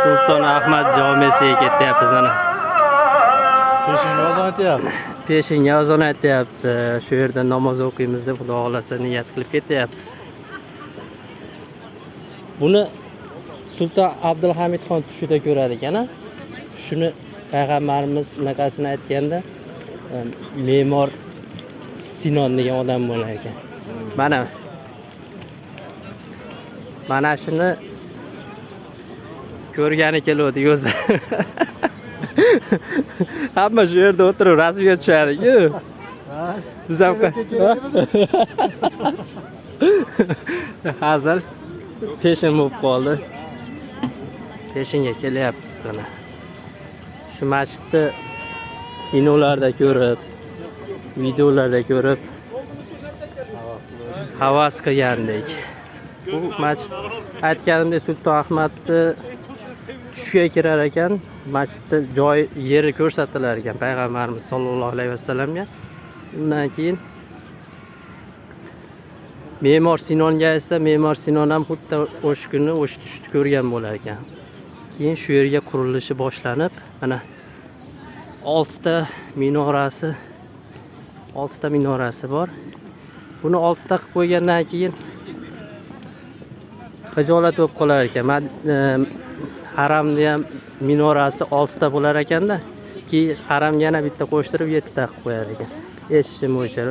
Sulton Ahmad jomesiga ketyapmiz ana. Peshinga azon aytyapti. Peshinga azon aytyapti. Shu yerda namoz o'qiymiz deb Xudo xolasa niyat qilib ketyapmiz. Buni Sulton Abdulhamidxon tushida ko'rar ekan-a. Shuni payg'ambarimiz naqasini aytganda me'mor Sinon degan odam bo'lar ekan. Mana shuni ko'rgani keluvdi o'zi. Hamma shu yerda o'tirib rasmga tushadi-ku. Biz ham hazil peshin bo'lib qoldi. Peshinga kelyapmiz sana. Shu masjidni kinolarda ko'rib, videolarda ko'rib havas qilgandik. Bu masjid aytganimdek Sulton Ahmadni tushga kirar ekan, masjidda joy yeri ko'rsatilar ekan payg'ambarimiz sollallohu alayhi vasallamga. Undan keyin me'mor Sinonga esa me'mor Sinon ham xuddi o'sha kuni o'sha tushni ko'rgan bo'lar ekan. Keyin shu yerga qurilishi boshlanib, mana 6 ta minorasi bor. Buni 6 ta qilib qo'ygandan keyin xijolat bo'lib qolar ekan. Haramda ham minorasi 6 ta bo'lar ekanda, keyin haramga yana bitta qo'shtirib 7 ta qilib qo'yar ekan. Eshitishim bo'yicha.